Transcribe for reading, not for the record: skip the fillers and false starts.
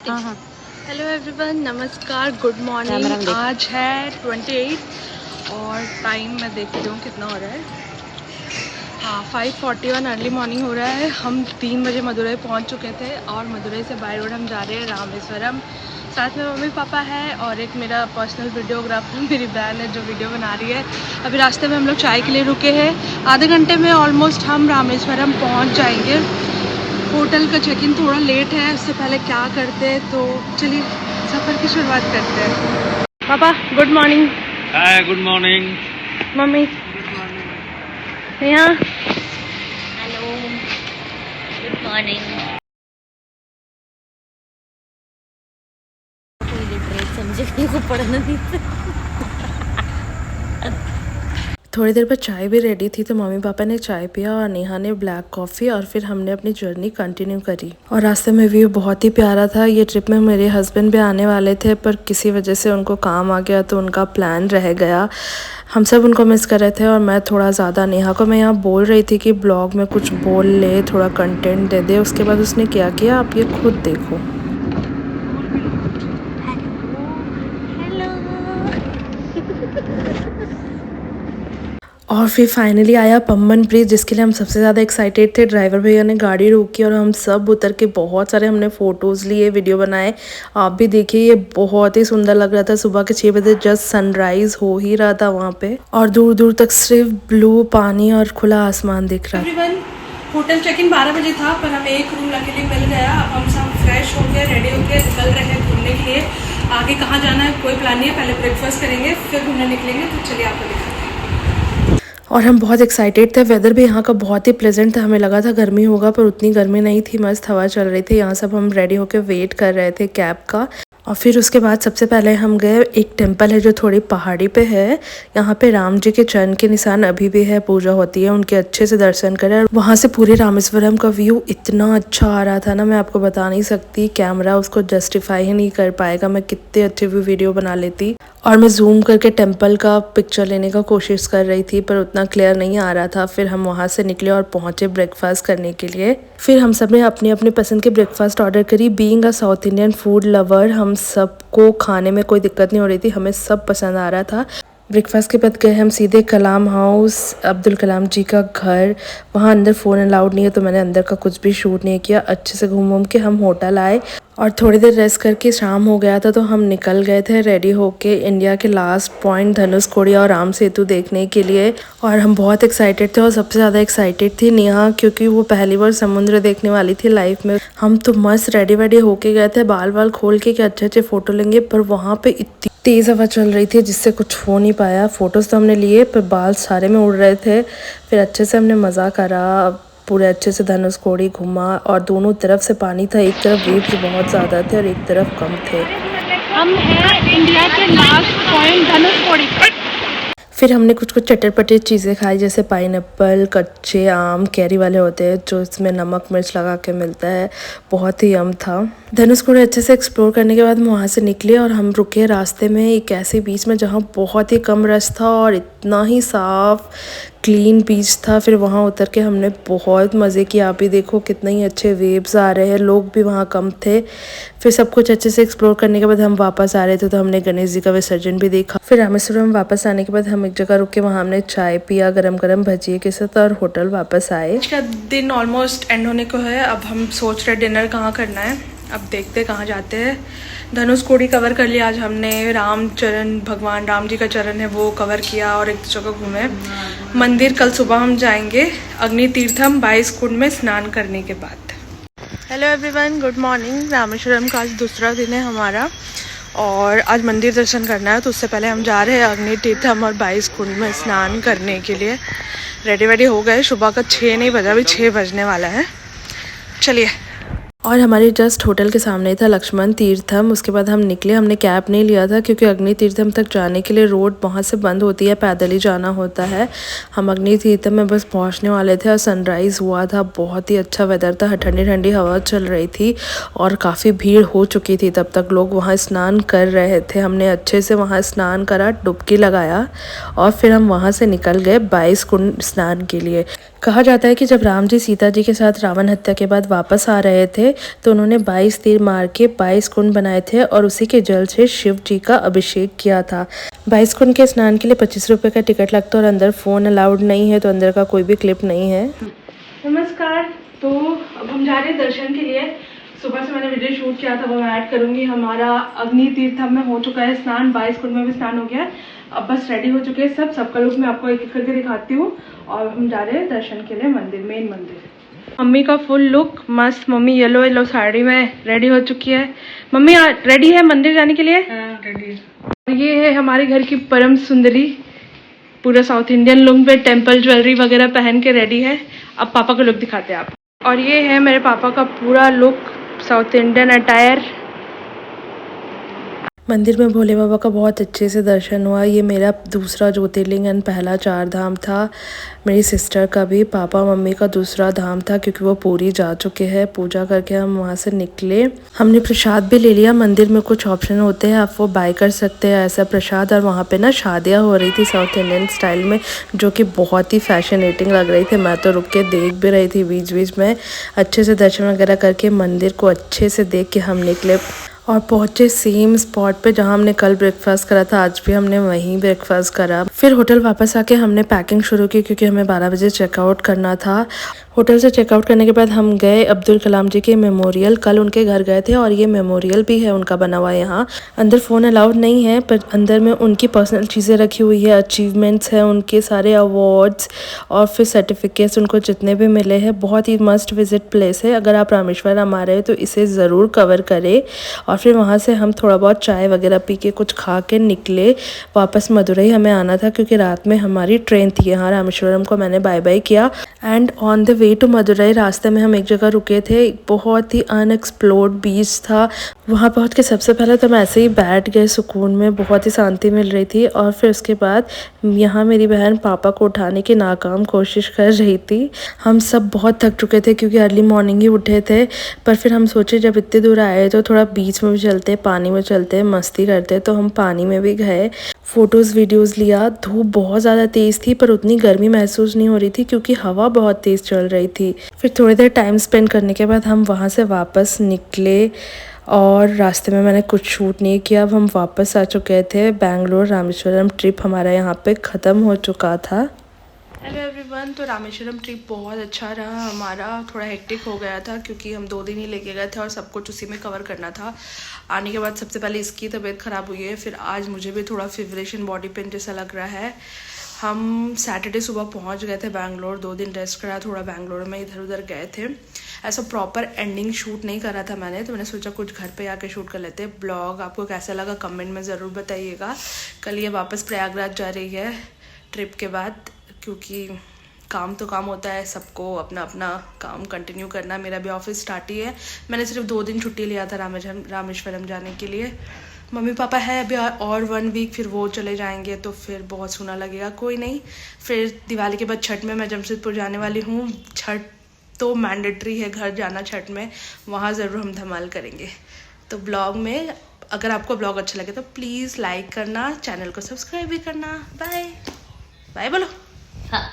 हाँ हाँ। Hello everyone, नमस्कार, गुड मॉर्निंग। आज है 28 और टाइम मैं देखती हूँ कितना हो रहा है। हाँ, 5:41 अर्ली मॉर्निंग हो रहा है। हम 3 बजे मदुरई पहुँच चुके थे और मदुरई से बाय रोड हम जा रहे हैं रामेश्वरम। साथ में मम्मी पापा है और एक मेरा पर्सनल वीडियोग्राफर मेरी बहन है जो वीडियो बना रही है। अभी रास्ते में हम लोग चाय के लिए रुके हैं। आधे घंटे में ऑलमोस्ट हम रामेश्वरम पहुँच जाएंगे। होटल का चेक इन थोड़ा लेट है, उससे पहले क्या करते हैं, तो चलिए सफ़र की शुरुआत करते हैं। पापा गुड मॉर्निंग। हाय, गुड मॉर्निंग। मम्मी यहाँ। Hello, good morning. समझे को पढ़ना नहीं थोड़ी देर बाद चाय भी रेडी थी तो मम्मी पापा ने चाय पिया और नेहा ने ब्लैक कॉफ़ी और फिर हमने अपनी जर्नी कंटिन्यू करी। और रास्ते में व्यू बहुत ही प्यारा था। ये ट्रिप में मेरे हस्बैंड भी आने वाले थे पर किसी वजह से उनको काम आ गया तो उनका प्लान रह गया। हम सब उनको मिस कर रहे थे और मैं थोड़ा ज़्यादा। नेहा को मैं यहाँ बोल रही थी कि ब्लॉग में कुछ बोल ले, थोड़ा कंटेंट दे दे। उसके बाद उसने क्या किया आप ये खुद देखो। और फिर फाइनली आया पम्बन ब्रिज, जिसके लिए हम सबसे ज़्यादा एक्साइटेड थे। ड्राइवर भैया ने गाड़ी रोकी और हम सब उतर के बहुत सारे हमने फ़ोटोज़ लिए, वीडियो बनाए। आप भी देखिए, ये बहुत ही सुंदर लग रहा था। सुबह के 6 बजे जस्ट सनराइज़ हो ही रहा था वहाँ पे और दूर दूर तक सिर्फ ब्लू पानी और खुला आसमान दिख रहा है। होटल चेक इन 12 बजे था पर हमें एक रूम अकेले मिल गया। अब हम सब फ्रेश होके रेडी होके निकल रहे हैं घूमने के लिए। आगे कहाँ जाना है कोई प्लान नहीं है, पहले ब्रेकफास्ट करेंगे फिर घूमने निकलेंगे। तो चलिए आपको दिखाते हैं। और हम बहुत एक्साइटेड थे। वेदर भी यहाँ का बहुत ही प्लेजेंट था। हमें लगा था गर्मी होगा पर उतनी गर्मी नहीं थी, मस्त हवा चल रही थी। यहाँ सब हम रेडी होकर वेट कर रहे थे कैब का। और फिर उसके बाद सबसे पहले हम गए, एक टेंपल है जो थोड़ी पहाड़ी पे है। यहाँ पे राम जी के चरण के निशान अभी भी है, पूजा होती है, उनके अच्छे से दर्शन करें। वहाँ से पूरे रामेश्वरम का व्यू इतना अच्छा आ रहा था ना, मैं आपको बता नहीं सकती। कैमरा उसको जस्टिफाई ही नहीं कर पाएगा। मैं कितने अच्छे वीडियो बना लेती। और मैं जूम करके टेंपल का पिक्चर लेने का कोशिश कर रही थी पर उतना क्लियर नहीं आ रहा था। फिर हम वहाँ से निकले और पहुँचे ब्रेकफास्ट करने के लिए। फिर हम सब ने अपनी अपनी पसंद के ब्रेकफास्ट ऑर्डर करी। Being a south Indian food lover, हम सबको खाने में कोई दिक्कत नहीं हो रही थी, हमें सब पसंद आ रहा था। ब्रेकफास्ट के बाद गए हम सीधे कलाम हाउस, अब्दुल कलाम जी का घर। वहाँ अंदर फ़ोन अलाउड नहीं है तो मैंने अंदर का कुछ भी शूट नहीं किया। अच्छे से घूम के हम होटल आए और थोड़ी देर रेस्ट करके शाम हो गया था तो हम निकल गए थे रेडी होके इंडिया के लास्ट पॉइंट धनुषकोडी और राम सेतु देखने के लिए। और हम बहुत एक्साइटेड थे और सबसे ज़्यादा एक्साइटेड थी नेहा, क्योंकि वो पहली बार समुद्र देखने वाली थी लाइफ में। हम तो मस्त रेडी वेडी होके गए थे, बाल बाल खोल के कि अच्छे अच्छे फ़ोटो लेंगे, पर वहाँ पे इतनी तेज़ हवा चल रही थी जिससे कुछ हो नहीं पाया। फ़ोटोज़ तो हमने लिए पर बाल सारे में उड़ रहे थे। फिर अच्छे से हमने मज़ा करा, पूरे अच्छे से धनुषकोडी घूमा और दोनों तरफ से पानी था। एक तरफ वेव्स बहुत ज़्यादा थे और एक तरफ कम थे। हम हैं इंडिया के लास्ट पॉइंट धनुषकोडी। फिर हमने कुछ कुछ चटर-पटर चीज़ें खाई, जैसे पाइनएप्पल, कच्चे आम, कैरी वाले होते हैं जो इसमें नमक मिर्च लगा के मिलता है। बहुत ही यम था। धनुषकोडी अच्छे से एक्सप्लोर करने के बाद हम वहाँ से निकले और हम रुके रास्ते में एक ऐसे बीच में जहाँ बहुत ही कम रश था और इतना ही साफ क्लीन बीच था। फिर वहाँ उतर के हमने बहुत मज़े किए। आप ही देखो कितने ही अच्छे वेव्स आ रहे हैं, लोग भी वहाँ कम थे। फिर सब कुछ अच्छे से एक्सप्लोर करने के बाद हम वापस आ रहे थे तो हमने गणेश जी का विसर्जन भी देखा। फिर रामेश्वरम वापस आने के बाद हम एक जगह रुके, वहाँ हमने चाय पिया गरम गरम भजिए के साथ और होटल वापस आए। आज का दिन ऑलमोस्ट एंड होने को है। अब हम सोच रहे डिनर कहाँ करना है, अब देखते कहाँ जाते हैं। धनुषकोडी कवर कर लिया आज हमने, राम चरण, भगवान राम जी का चरण है वो कवर किया और एक जगह घूमे। मंदिर कल सुबह हम जाएंगे अग्नि तीर्थम 22 कुंड में स्नान करने के बाद। Hello everyone, good morning. Rameswaram का आज दूसरा दिन है हमारा और आज मंदिर दर्शन करना है तो उससे पहले हम जा रहे हैं अग्नि तीर्थम और 22 कुंड में स्नान करने के लिए। रेडी वेडी हो गए, सुबह का 6 नहीं बजा, अभी 6 बजने वाला है। चलिए। और हमारे जस्ट होटल के सामने था लक्ष्मण तीर्थम। उसके बाद हम निकले, हमने कैब नहीं लिया था क्योंकि अग्नि तीर्थम तक जाने के लिए रोड वहाँ से बंद होती है, पैदल ही जाना होता है। हम अग्नि तीर्थम में बस पहुँचने वाले थे और सनराइज़ हुआ था। बहुत ही अच्छा वेदर था, ठंडी ठंडी हवा चल रही थी और काफ़ी भीड़ हो चुकी थी तब तक। लोग वहाँ स्नान कर रहे थे। हमने अच्छे से वहाँ स्नान करा, डुबकी लगाया और फिर हम वहाँ से निकल गए 22 कुंड स्नान के लिए। कहा जाता है कि जब राम जी सीता जी के साथ रावण हत्या के बाद वापस आ रहे थे थे तो उन्होंने 22 तीर मार के 22 कुंड बनाए थे और उसी के जल से शिव जी का अभिषेक किया था। 22 कुंड के स्नान के लिए 25 रुपये का टिकट लगता है और अंदर फ़ोन अलाउड नहीं है, तो अंदर का कोई भी क्लिप नहीं है। नमस्कार, तो अब हम जा रहे हैं दर्शन के लिए। सुबह से मैंने वीडियो शूट किया था, वो मैं ऐड करूंगी। हमारा अग्नि तीर्थम में हो चुका है स्नान, 22 कुंड में भी स्नान हो गया है। अब बस रेडी हो चुके हैं सबका लुक मैं आपको एक एक करके दिखाती हूँ। और हम जा रहे हैं दर्शन के लिए मंदिर, मेन मंदिर। मम्मी का फुल लुक मस्त, मम्मी येलो येलो साड़ी में रेडी हो चुकी है। मम्मी रेडी है मंदिर जाने के लिए? हाँ, रेडी है। ये है हमारे घर की परम सुंदरी, पूरा साउथ इंडियन लुक में टेम्पल ज्वेलरी वगैरह पहन के रेडी है। अब पापा का लुक दिखाते हैं आप। और ये है मेरे पापा का पूरा लुक, साउथ इंडियन अटायर। मंदिर में भोले बाबा का बहुत अच्छे से दर्शन हुआ। ये मेरा दूसरा ज्योतिर्लिंग एंड पहला 4 धाम था। मेरी सिस्टर का भी, पापा मम्मी का दूसरा धाम था क्योंकि वो पूरी जा चुके हैं। पूजा करके हम वहाँ से निकले। हमने प्रसाद भी ले लिया। मंदिर में कुछ ऑप्शन होते हैं, आप वो बाय कर सकते हैं ऐसा प्रसाद। और वहाँ पे ना शादियाँ हो रही थी साउथ इंडियन स्टाइल में, जो कि बहुत ही फैशनेटिंग लग रही थी। मैं तो रुक के देख भी रही थी बीच बीच में। अच्छे से दर्शन वगैरह करके मंदिर को अच्छे से देख के हम निकले और पहुंचे सेम स्पॉट पे जहां हमने कल ब्रेकफास्ट करा था। आज भी हमने वहीं ब्रेकफास्ट करा। फिर होटल वापस आके हमने पैकिंग शुरू की क्योंकि हमें 12 बजे चेकआउट करना था। होटल से चेकआउट करने के बाद हम गए अब्दुल कलाम जी के मेमोरियल। कल उनके घर गए थे और ये मेमोरियल भी है उनका बना हुआ यहाँ। अंदर फ़ोन अलाउड नहीं है, पर अंदर में उनकी पर्सनल चीज़ें रखी हुई है, अचीवमेंट्स हैं, उनके सारे अवार्ड्स और फिर सर्टिफिकेट्स उनको जितने भी मिले हैं। बहुत ही मस्ट विजिट प्लेस है। अगर आप रामेश्वरम आ रहे हो तो इसे ज़रूर कवर करें। और फिर वहाँ से हम थोड़ा बहुत चाय वगैरह पी के कुछ खा के निकले। वापस मदुरई हमें आना था क्योंकि रात में हमारी ट्रेन थी। यहाँ रामेश्वरम को मैंने बाय बाय किया and on the way to Madurai रास्ते में हम एक जगह रुके थे। बहुत ही अनएक्सप्लोर्ड बीच था। वहाँ पहुँच के सबसे पहले तो हम ऐसे ही बैठ गए सुकून में, बहुत ही शांति मिल रही थी। और फिर उसके बाद यहाँ मेरी बहन पापा को उठाने की नाकाम कोशिश कर रही थी। हम सब बहुत थक चुके थे क्योंकि अर्ली मॉर्निंग ही उठे थे। पर फिर हम सोचे जब इतने दूर आए तो थोड़ा बीच में भी चलते, पानी में चलते, मस्ती करते। तो हम पानी में भी गए, फ़ोटोज़ वीडियोज़ लिया। धूप बहुत ज़्यादा तेज़ थी पर उतनी गर्मी महसूस नहीं हो रही थी क्योंकि हवा बहुत तेज़ चल रही थी। फिर थोड़ी देर टाइम स्पेंड करने के बाद हम वहाँ से वापस निकले और रास्ते में मैंने कुछ शूट नहीं किया। अब हम वापस आ चुके थे बेंगलोर। रामेश्वरम ट्रिप हमारा यहाँ पे ख़त्म हो चुका था। हेलो एवरीवन, तो रामेश्वरम ट्रिप बहुत अच्छा रहा हमारा। थोड़ा हेक्टिक हो गया था क्योंकि हम 2 दिन ही लेके गए थे और सब कुछ उसी में कवर करना था। आने के बाद सबसे पहले इसकी तबीयत ख़राब हुई है, फिर आज मुझे भी थोड़ा फीवरिश बॉडी पेन जैसा लग रहा है। हम सैटरडे सुबह पहुंच गए थे बेंगलोर। 2 दिन रेस्ट करा, थोड़ा बेंगलोर में इधर उधर गए थे। ऐसा प्रॉपर एंडिंग शूट नहीं करा था मैंने, तो मैंने सोचा कुछ घर पे आके शूट कर लेते। ब्लॉग आपको कैसा लगा कमेंट में ज़रूर बताइएगा। कल ये वापस प्रयागराज जा रही है ट्रिप के बाद, क्योंकि काम तो काम होता है, सबको अपना अपना काम कंटिन्यू करना। मेरा भी ऑफिस स्टार्ट ही है। मैंने सिर्फ 2 दिन छुट्टी लिया था रामेश्वरम जाने के लिए। मम्मी पापा है अभी और 1 वीक, फिर वो चले जाएंगे तो फिर बहुत सूना लगेगा। कोई नहीं, फिर दिवाली के बाद छठ में मैं जमशेदपुर जाने वाली हूँ। छठ तो मैंडेटरी है, घर जाना छठ में, वहाँ ज़रूर हम धमाल करेंगे। तो ब्लॉग में अगर आपको ब्लॉग अच्छा लगे तो प्लीज़ लाइक करना, चैनल को सब्सक्राइब भी करना। बाय बाय बोलो। हाँ।